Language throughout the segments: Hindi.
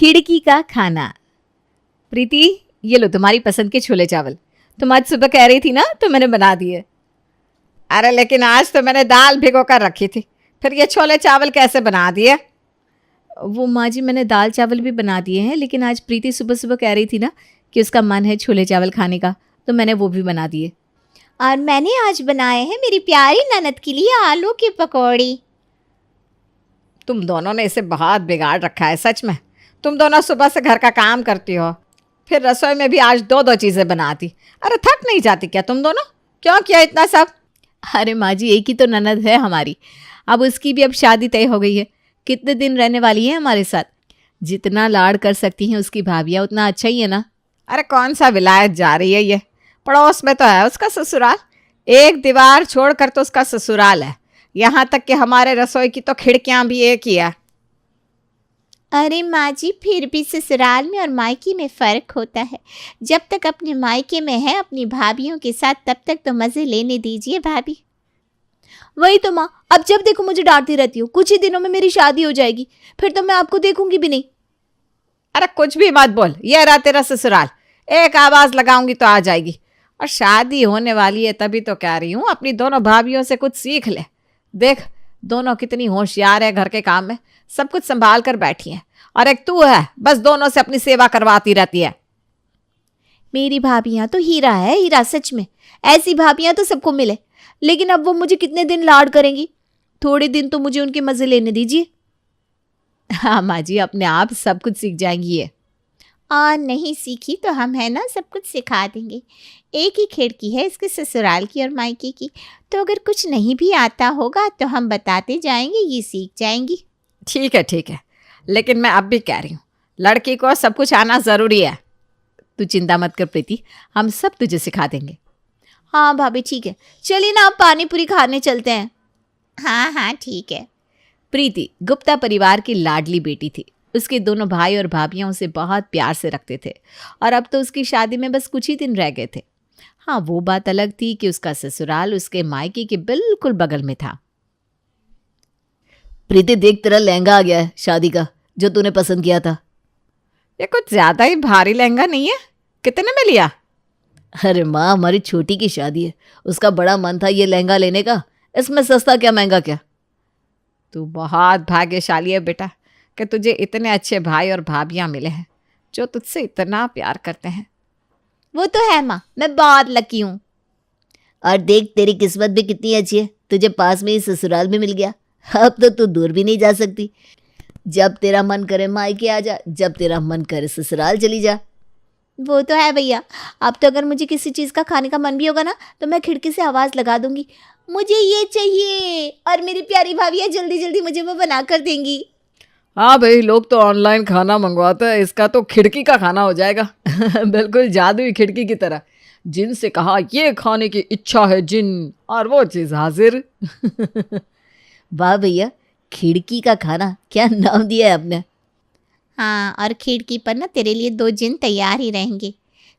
खिड़की का खाना। प्रीति, ये लो तुम्हारी पसंद के छोले चावल। तुम आज सुबह कह रही थी ना, तो मैंने बना दिए। अरे लेकिन आज तो मैंने दाल भिगो कर रखी थी, फिर ये छोले चावल कैसे बना दिए? वो माँ जी, मैंने दाल चावल भी बना दिए हैं, लेकिन आज प्रीति सुबह सुबह कह रही थी ना कि उसका मन है छोले चावल खाने का, तो मैंने वो भी बना दिए। और मैंने आज बनाए हैं मेरी प्यारी ननद के लिए आलू की पकौड़ी। तुम दोनों ने इसे बहुत बिगाड़ रखा है सच में। तुम दोनों सुबह से घर का काम करती हो, फिर रसोई में भी आज दो दो चीज़ें बनाती। अरे थक नहीं जाती क्या तुम दोनों? क्यों किया इतना सब? अरे माँ जी, एक ही तो ननद है हमारी, अब उसकी भी अब शादी तय हो गई है। कितने दिन रहने वाली है हमारे साथ। जितना लाड़ कर सकती हैं उसकी भाभियाँ उतना अच्छा ही है ना। अरे कौन सा विलायत जा रही है ये? पड़ोस में तो है उसका ससुराल, एक दीवार छोड़कर तो उसका ससुराल है। यहाँ तक कि हमारे रसोई की तो खिड़कियाँ भी एक ही है। अरे माँ जी, फिर भी ससुराल में और मायके में फ़र्क होता है। जब तक अपने मायके में है अपनी भाभीयों के साथ, तब तक तो मज़े लेने दीजिए भाभी। वही तो माँ, अब जब देखो मुझे डांटती रहती हो। कुछ ही दिनों में मेरी शादी हो जाएगी, फिर तो मैं आपको देखूंगी भी नहीं। अरे कुछ भी मत बोल, ये रहा तेरा ससुराल। एक आवाज़ लगाऊंगी तो आ जाएगी। और शादी होने वाली है तभी तो कह रही हूँ, अपनी दोनों भाभीयों से कुछ सीख ले। देख दोनों कितनी होशियार है, घर के काम में सब कुछ संभाल कर बैठी है, और एक तू है बस दोनों से अपनी सेवा करवाती रहती है। मेरी भाभियाँ तो हीरा है, हीरा सच में। ऐसी भाभियाँ तो सबको मिले, लेकिन अब वो मुझे कितने दिन लाड करेंगी। थोड़े दिन तो मुझे उनके मज़े लेने दीजिए। हाँ माँ जी, अपने आप सब कुछ सीख जाएंगी ये। और नहीं सीखी तो हम है ना, सब कुछ सिखा देंगे। एक ही खिड़की है इसके ससुराल की और मायके की, तो अगर कुछ नहीं भी आता होगा तो हम बताते जाएंगे, ये सीख जाएंगी। ठीक है, लेकिन मैं अब भी कह रही हूँ, लड़की को सब कुछ आना ज़रूरी है। तू चिंता मत कर प्रीति, हम सब तुझे सिखा देंगे। हाँ भाभी ठीक है, चलिए ना, आप पानी पूरी खाने चलते हैं। हाँ ठीक है। प्रीति गुप्ता परिवार की लाडली बेटी थी। उसके दोनों भाई और भाभियां उसे बहुत प्यार से रखते थे, और अब तो उसकी शादी में बस कुछ ही दिन रह गए थे। हाँ, वो बात अलग थी कि उसका ससुराल उसके मायके के बिल्कुल बगल में था। प्रीति देख, तेरा लहंगा आ गया है शादी का, जो तूने पसंद किया था। ये कुछ ज़्यादा ही भारी लहंगा नहीं है? कितने में लिया? अरे माँ, हमारी छोटी की शादी है, उसका बड़ा मन था ये लहंगा लेने का। इसमें सस्ता क्या महंगा क्या। तू बहुत भाग्यशाली है बेटा कि तुझे इतने अच्छे भाई और भाभियाँ मिले हैं जो तुझसे इतना प्यार करते हैं। वो तो है माँ, मैं बहुत लकी हूँ। और देख, तेरी किस्मत भी कितनी अच्छी है, तुझे पास में ही ससुराल भी मिल गया। अब तो तू दूर भी नहीं जा सकती। जब तेरा मन करे मायके आ जा, जब तेरा मन करे ससुराल चली जा। वो तो है भैया। अब तो अगर मुझे किसी चीज़ का खाने का मन भी होगा ना, तो मैं खिड़की से आवाज़ लगा दूंगी, मुझे ये चाहिए, और मेरी प्यारी भाभी जल्दी जल्दी मुझे वो बना कर देंगी। हाँ भाई, लोग तो ऑनलाइन खाना मंगवाते हैं, इसका तो खिड़की का खाना हो जाएगा। बिल्कुल जादुई खिड़की की तरह। जिन से कहा ये खाने की इच्छा है जिन, और वो चीज़ हाजिर। वाह भैया, खिड़की का खाना, क्या नाम दिया है आपने। हाँ, और खिड़की पर ना तेरे लिए 2 जिन तैयार ही रहेंगे,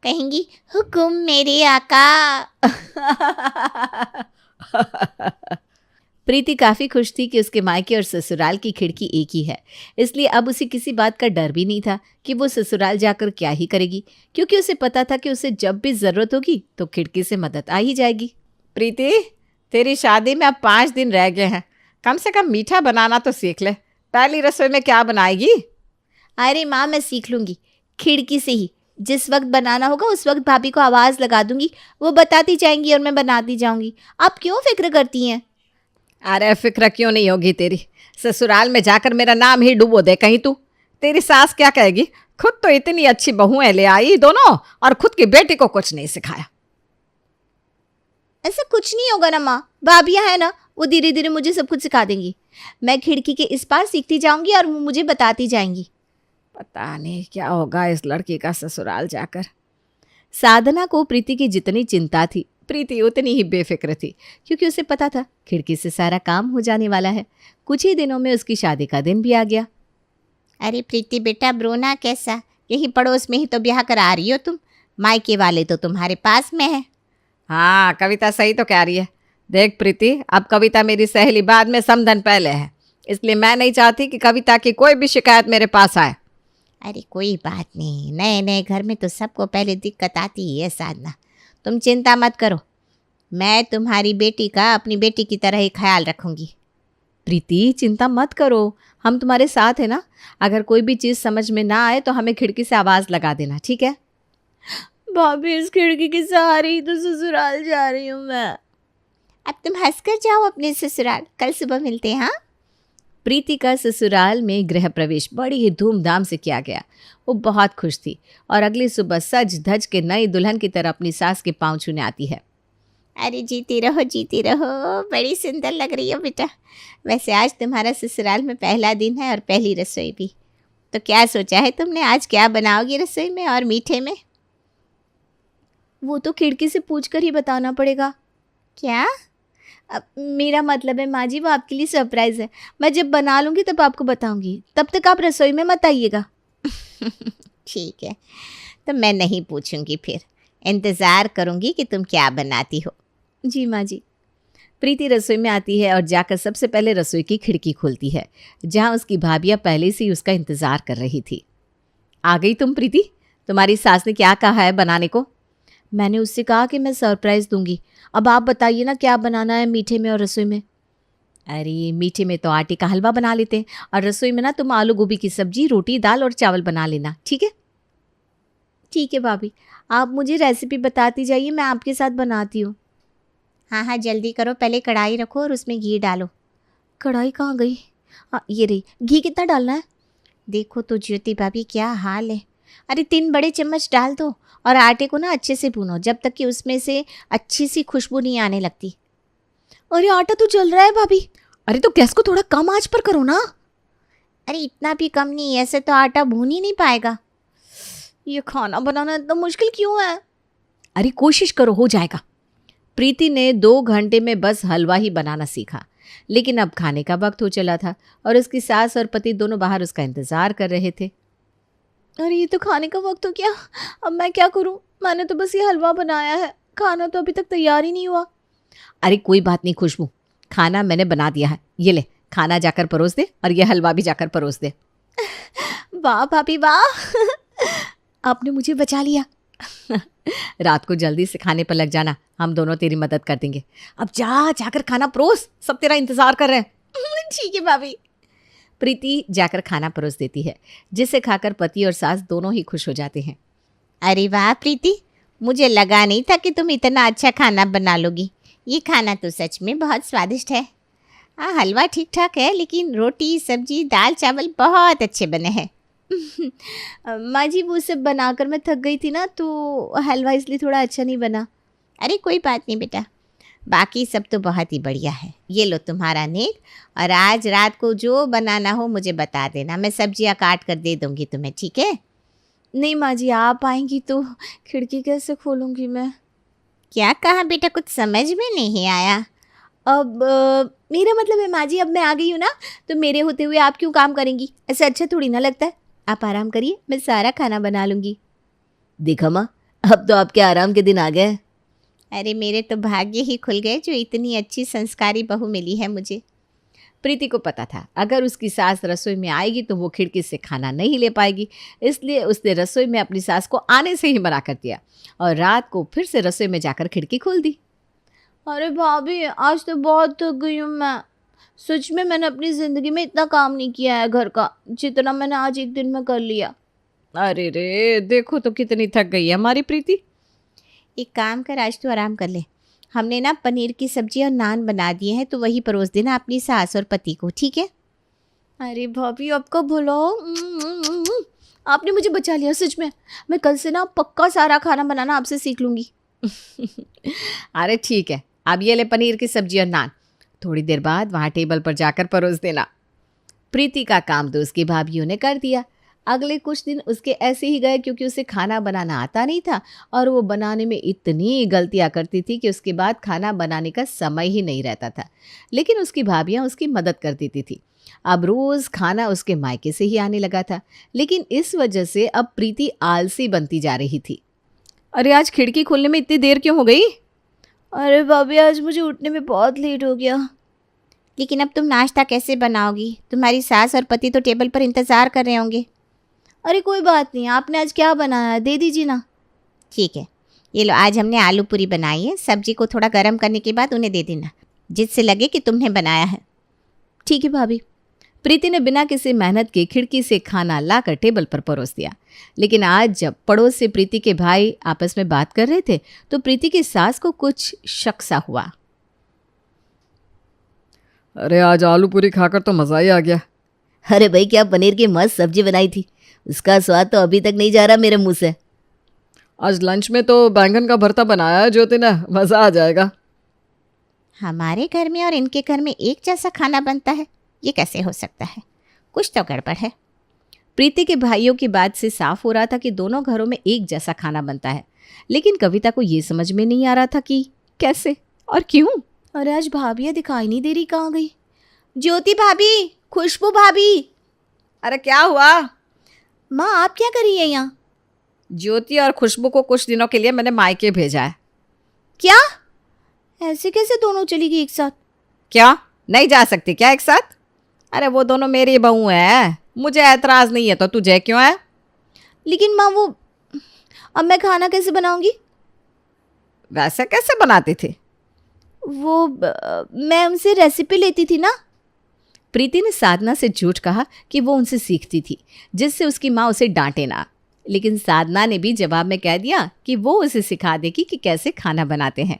कहेंगी हुकुम मेरे आका। प्रीति काफ़ी खुश थी कि उसके मायके और ससुराल की खिड़की एक ही है, इसलिए अब उसे किसी बात का डर भी नहीं था कि वो ससुराल जाकर क्या ही करेगी, क्योंकि उसे पता था कि उसे जब भी ज़रूरत होगी तो खिड़की से मदद आ ही जाएगी। प्रीति, तेरी शादी में अब 5 दिन रह गए हैं, कम से कम मीठा बनाना तो सीख ले। पहली रसोई में क्या बनाएगी? अरे माँ, मैं सीख लूँगी, खिड़की से ही जिस वक्त बनाना होगा उस वक्त भाभी को आवाज़ लगा दूंगी, वो बताती जाएंगी और मैं बनाती जाऊंगी। आप क्यों फिक्र करती हैं? अरे फिक्र क्यों नहीं होगी तेरी, ससुराल में जाकर मेरा नाम ही डुबो दे कहीं तू। तेरी सास क्या कहेगी, खुद तो इतनी अच्छी बहुएं ले आई दोनों, और खुद की बेटी को कुछ नहीं सिखाया। ऐसा कुछ नहीं होगा ना माँ, भाभियाँ है ना, वो धीरे धीरे मुझे सब कुछ सिखा देंगी। मैं खिड़की के इस पार सीखती जाऊंगी और वो मुझे बताती जाएंगी। पता नहीं क्या होगा इस लड़की का ससुराल जाकर। साधना को प्रीति की जितनी चिंता थी, प्रीति उतनी ही बेफिक्र थी, क्योंकि उसे पता था खिड़की से सारा काम हो जाने वाला है। कुछ ही दिनों में उसकी शादी का दिन भी आ गया। अरे प्रीति बेटा, ब्रोना कैसा, यही पड़ोस में ही तो ब्याह करा रही हो तुम, मायके वाले तो तुम्हारे पास में है। हाँ, कविता सही तो कह रही है। देख प्रीति, अब कविता मेरी सहेली, बाद में समधन पहले है, इसलिए मैं नहीं चाहती कि कविता की कोई भी शिकायत मेरे पास आए। अरे कोई बात नहीं, नए नए घर में तो सबको पहले दिक्कत आती ही है साधना। तुम चिंता मत करो, मैं तुम्हारी बेटी का अपनी बेटी की तरह ही ख्याल रखूंगी। प्रीति चिंता मत करो, हम तुम्हारे साथ है ना। अगर कोई भी चीज़ समझ में ना आए तो हमें खिड़की से आवाज़ लगा देना, ठीक है? भाभी इस खिड़की के सहारे ही तो ससुराल जा रही हूँ मैं। अब तुम हंसकर जाओ अपने ससुराल, कल सुबह मिलते हैं। हाँ, प्रीति का ससुराल में गृह प्रवेश बड़ी ही धूमधाम से किया गया। वो बहुत खुश थी और अगली सुबह सज धज के नई दुल्हन की तरह अपनी सास के पांव छूने आती है। अरे जीती रहो, बड़ी सुंदर लग रही हो बेटा। वैसे आज तुम्हारा ससुराल में पहला दिन है और पहली रसोई भी। तो क्या सोचा है तुमने, आज क्या बनाओगी रसोई में और मीठे में? वो तो खिड़की से पूछकर ही बताना पड़ेगा। क्या? अब मेरा मतलब है माँ जी, वो आपके लिए सरप्राइज़ है। मैं जब बना लूँगी तब आपको बताऊँगी, तब तक आप रसोई में मत आइएगा। ठीक है, तो मैं नहीं पूछूंगी, फिर इंतज़ार करूंगी कि तुम क्या बनाती हो। जी माँ जी। प्रीति रसोई में आती है और जाकर सबसे पहले रसोई की खिड़की खोलती है, जहाँ उसकी भाभियाँ पहले से ही उसका इंतज़ार कर रही थी। आ गई तुम प्रीति? तुम्हारी सास ने क्या कहा है बनाने को? मैंने उससे कहा कि मैं सरप्राइज़ दूंगी। अब आप बताइए ना क्या बनाना है मीठे में और रसोई में? अरे मीठे में तो आटे का हलवा बना लेते हैं और रसोई में ना तुम आलू गोभी की सब्जी, रोटी, दाल और चावल बना लेना, ठीक है? ठीक है भाभी, आप मुझे रेसिपी बताती जाइए, मैं आपके साथ बनाती हूँ। हाँ जल्दी करो, पहले कढ़ाई रखो और उसमें घी डालो। कढ़ाई कहाँ गई? हाँ ये रही। घी कितना डालना है? देखो तो ज्योति भाभी क्या हाल है। अरे 3 बड़े चम्मच डाल दो और आटे को ना अच्छे से भूनो जब तक कि उसमें से अच्छी सी खुशबू नहीं आने लगती। अरे आटा तो जल रहा है भाभी। अरे तो गैस को थोड़ा कम आंच पर करो ना। अरे इतना भी कम नहीं, ऐसे तो आटा भून ही नहीं पाएगा। ये खाना बनाना इतना मुश्किल क्यों है? अरे कोशिश करो, हो जाएगा। प्रीति ने 2 घंटे में बस हलवा ही बनाना सीखा, लेकिन अब खाने का वक्त हो चला था और उसकी सास और पति दोनों बाहर उसका इंतजार कर रहे थे। अरे ये तो खाने का वक्त हो गया, अब मैं क्या करूं? मैंने तो बस ये हलवा बनाया है, खाना तो अभी तक तैयार ही नहीं हुआ। अरे कोई बात नहीं खुशबू, खाना मैंने बना दिया है। ये ले, खाना जाकर परोस दे और ये हलवा भी जाकर परोस दे। वाह भाभी वाह, आपने मुझे बचा लिया। रात को जल्दी से खाने पर लग जाना, हम दोनों तेरी मदद कर देंगे। अब जाकर खाना परोस, सब तेरा इंतजार कर रहे हैं। ठीक है भाभी। प्रीति जाकर खाना परोस देती है, जिसे खाकर पति और सास दोनों ही खुश हो जाते हैं। अरे वाह प्रीति, मुझे लगा नहीं था कि तुम इतना अच्छा खाना बना लोगी। ये खाना तो सच में बहुत स्वादिष्ट है। हाँ हलवा ठीक ठाक है, लेकिन रोटी, सब्जी, दाल, चावल बहुत अच्छे बने हैं। माँ जी वो सब बनाकर मैं थक गई थी ना, तो हलवा इसलिए थोड़ा अच्छा नहीं बना। अरे कोई बात नहीं बेटा, बाकी सब तो बहुत ही बढ़िया है। ये लो तुम्हारा नेक, और आज रात को जो बनाना हो मुझे बता देना, मैं सब्जियां काट कर दे दूंगी तुम्हें, ठीक है? नहीं माँ जी, आप आएंगी तो खिड़की कैसे खोलूँगी मैं? क्या कहा बेटा, कुछ समझ में नहीं आया। अब मेरा मतलब है माँ जी, अब मैं आ गई हूँ ना, तो मेरे होते हुए आप क्यों काम करेंगी? ऐसे अच्छा थोड़ी ना लगता है। आप आराम करिए, मैं सारा खाना बना लूँगी। देखा माँ, अब तो आपके आराम के दिन आ गए। अरे मेरे तो भाग्य ही खुल गए जो इतनी अच्छी संस्कारी बहू मिली है मुझे। प्रीति को पता था अगर उसकी सास रसोई में आएगी तो वो खिड़की से खाना नहीं ले पाएगी, इसलिए उसने रसोई में अपनी सास को आने से ही मना कर दिया और रात को फिर से रसोई में जाकर खिड़की खोल दी। अरे भाभी, आज तो बहुत थक गई हूँ मैं। सच में मैंने अपनी ज़िंदगी में इतना काम नहीं किया है घर का, जितना मैंने आज एक दिन में कर लिया। अरे रे, देखो तो कितनी थक गई है हमारी प्रीति। एक काम कर, आज तो आराम कर ले। हमने ना पनीर की सब्जी और नान बना दिए हैं, तो वही परोस देना अपनी सास और पति को, ठीक है? अरे भाभी आपका भला, आपने मुझे बचा लिया सच में। मैं कल से ना पक्का सारा खाना बनाना आपसे सीख लूँगी। अरे ठीक है, अब ये ले पनीर की सब्जी और नान, थोड़ी देर बाद वहाँ टेबल पर जाकर परोस देना। प्रीति का काम तो उसकी भाभीयों ने कर दिया। अगले कुछ दिन उसके ऐसे ही गए क्योंकि उसे खाना बनाना आता नहीं था और वो बनाने में इतनी गलतियां करती थी कि उसके बाद खाना बनाने का समय ही नहीं रहता था। लेकिन उसकी भाभियां उसकी मदद कर देती थी। अब रोज़ खाना उसके मायके से ही आने लगा था, लेकिन इस वजह से अब प्रीति आलसी बनती जा रही थी। अरे आज खिड़की खोलने में इतनी देर क्यों हो गई? अरे भाभी, आज मुझे उठने में बहुत लेट हो गया। लेकिन अब तुम नाश्ता कैसे बनाओगी? तुम्हारी सास और पति तो टेबल पर इंतज़ार कर रहे होंगे। अरे कोई बात नहीं, आपने आज क्या बनाया है, दे दीजिए ना। ठीक है, ये लो, आज हमने आलू पूरी बनाई है। सब्जी को थोड़ा गर्म करने के बाद उन्हें दे देना, जिससे लगे कि तुमने बनाया है। ठीक है भाभी। प्रीति ने बिना किसी मेहनत के खिड़की से खाना लाकर टेबल पर परोस दिया। लेकिन आज जब पड़ोस से प्रीति के भाई आपस में बात कर रहे थे तो प्रीति की सास को कुछ शक सा हुआ। अरे आज आलू पूरी खाकर तो मज़ा ही आ गया। अरे भाई, क्या पनीर की मस्त सब्जी बनाई थी, उसका स्वाद तो अभी तक नहीं जा रहा मेरे मुंह से। आज लंच में तो बैंगन का भरता बनाया है ज्योति ने, मज़ा आ जाएगा। हमारे घर में और इनके घर में एक जैसा खाना बनता है, ये कैसे हो सकता है? कुछ तो गड़बड़ है। प्रीति के भाइयों की बात से साफ हो रहा था कि दोनों घरों में एक जैसा खाना बनता है, लेकिन कविता को ये समझ में नहीं आ रहा था कि कैसे और क्यों। अरे आज भाभियाँ दिखाई नहीं दे रही, कहाँ गई? ज्योति भाभी, खुशबू भाभी। अरे क्या हुआ? माँ आप क्या कर रही है यहाँ? ज्योति और खुशबू को कुछ दिनों के लिए मैंने मायके भेजा है। क्या? ऐसे कैसे दोनों चली गई एक साथ? क्या नहीं जा सकती क्या एक साथ? अरे वो दोनों मेरी बहू हैं, मुझे ऐतराज़ नहीं है तो तुझे क्यों है? लेकिन माँ वो, अब मैं खाना कैसे बनाऊंगी? वैसे कैसे बनाती थी? वो मैं उनसे रेसिपी लेती थी ना। प्रीति ने साधना से झूठ कहा कि वो उनसे सीखती थी जिससे उसकी माँ उसे डांटे ना, लेकिन साधना ने भी जवाब में कह दिया कि वो उसे सिखा देगी कि कैसे खाना बनाते हैं।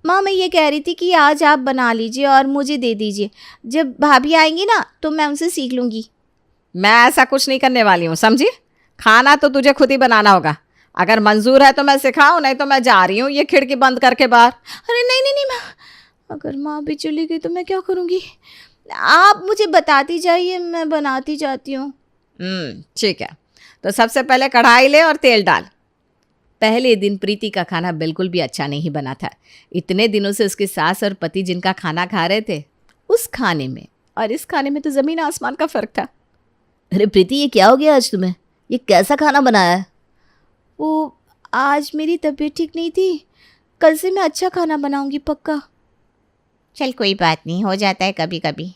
माँ मैं ये कह रही थी कि आज आप बना लीजिए और मुझे दे दीजिए, जब भाभी आएंगी ना तो मैं उनसे सीख लूँगी। मैं ऐसा कुछ नहीं करने वाली हूँ, समझी? खाना तो तुझे खुद ही बनाना होगा। अगर मंजूर है तो मैं सिखाऊँ, नहीं तो मैं जा रही हूँ ये खिड़की बंद करके बाहर। अरे नहीं नहीं नहीं माँ, अगर माँ भी चली गई तो मैं क्या करूँगी? आप मुझे बताती जाइए, मैं बनाती जाती हूँ। ठीक है, तो सबसे पहले कढ़ाई ले और तेल डाल। पहले दिन प्रीति का खाना बिल्कुल भी अच्छा नहीं बना था। इतने दिनों से उसकी सास और पति जिनका खाना खा रहे थे, उस खाने में और इस खाने में तो ज़मीन आसमान का फ़र्क था। अरे प्रीति, ये क्या हो गया आज तुम्हें? ये कैसा खाना बनाया है? वो आज मेरी तबीयत ठीक नहीं थी, कल से मैं अच्छा खाना बनाऊंगी पक्का। चल कोई बात नहीं, हो जाता है कभी कभी।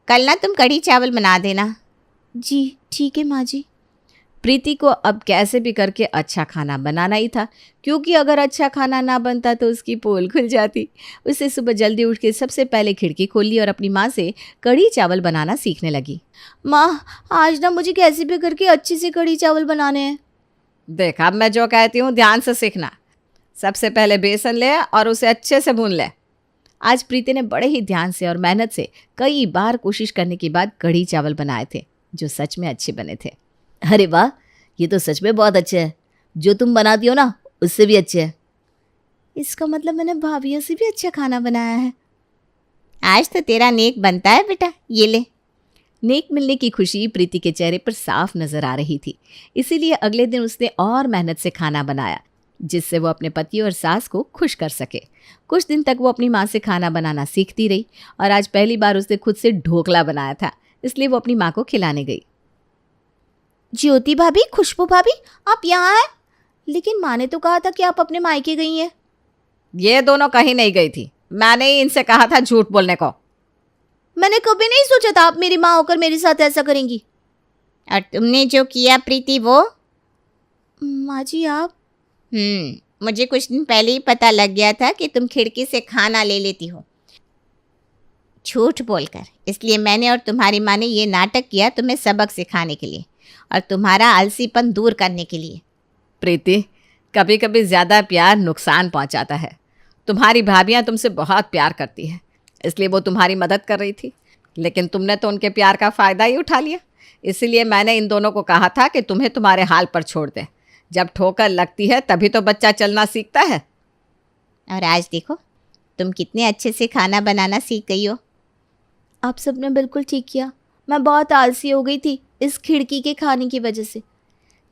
कल ना तुम कढ़ी चावल बना देना। जी ठीक है माँ जी। प्रीति को अब कैसे भी करके अच्छा खाना बनाना ही था, क्योंकि अगर अच्छा खाना ना बनता तो उसकी पोल खुल जाती। उसे सुबह जल्दी उठ के सबसे पहले खिड़की खोल ली और अपनी माँ से कढ़ी चावल बनाना सीखने लगी। माँ आज ना मुझे कैसे भी करके अच्छे से कढ़ी चावल बनाने हैं। देख, अब मैं जो कहती हूँ ध्यान से सीखना। सबसे पहले बेसन ले और उसे अच्छे से भून ले। आज प्रीति ने बड़े ही ध्यान से और मेहनत से कई बार कोशिश करने के बाद कढ़ी चावल बनाए थे, जो सच में अच्छे बने थे। अरे वाह, ये तो सच में बहुत अच्छे हैं। जो तुम बनाती हो ना, उससे भी अच्छे हैं। इसका मतलब मैंने भाभियों से भी अच्छा खाना बनाया है। आज तो तेरा नेक बनता है बेटा, ये ले। नेक मिलने की खुशी प्रीति के चेहरे पर साफ नजर आ रही थी, इसीलिए अगले दिन उसने और मेहनत से खाना बनाया, जिससे वो अपने पति और सास को खुश कर सके। कुछ दिन तक वो अपनी माँ से खाना बनाना सीखती रही और आज पहली बार उसने खुद से ढोकला बनाया था, इसलिए वो अपनी माँ को खिलाने गई। ज्योति भाभी, खुशबू भाभी, आप यहाँ हैं? लेकिन माँ ने तो कहा था कि आप अपने मायके गई हैं। ये दोनों कहीं नहीं गई थी, मैंने ही इनसे कहा था झूठ बोलने को। मैंने कभी नहीं सोचा था आप मेरी माँ होकर मेरे साथ ऐसा करेंगी। और तुमने जो किया प्रीति, वो? माँ जी आप? मुझे कुछ दिन पहले ही पता लग गया था कि तुम खिड़की से खाना ले लेती हो झूठ बोलकर, इसलिए मैंने और तुम्हारी माँ ने ये नाटक किया तुम्हें सबक सिखाने के लिए और तुम्हारा आलसीपन दूर करने के लिए। प्रीति, कभी कभी ज़्यादा प्यार नुकसान पहुंचाता है। तुम्हारी भाभियां तुमसे बहुत प्यार करती है, इसलिए वो तुम्हारी मदद कर रही थी, लेकिन तुमने तो उनके प्यार का फ़ायदा ही उठा लिया। इसीलिए मैंने इन दोनों को कहा था कि तुम्हें तुम्हारे हाल पर छोड़ दें। जब ठोकर लगती है तभी तो बच्चा चलना सीखता है। और आज देखो तुम कितने अच्छे से खाना बनाना सीख गई हो। आप सबने बिल्कुल ठीक किया, मैं बहुत आलसी हो गई थी इस खिड़की के खाने की वजह से,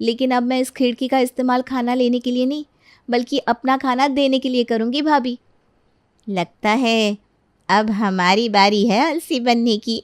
लेकिन अब मैं इस खिड़की का इस्तेमाल खाना लेने के लिए नहीं बल्कि अपना खाना देने के लिए करूँगी भाभी। लगता है अब हमारी बारी है आलसी बनने की।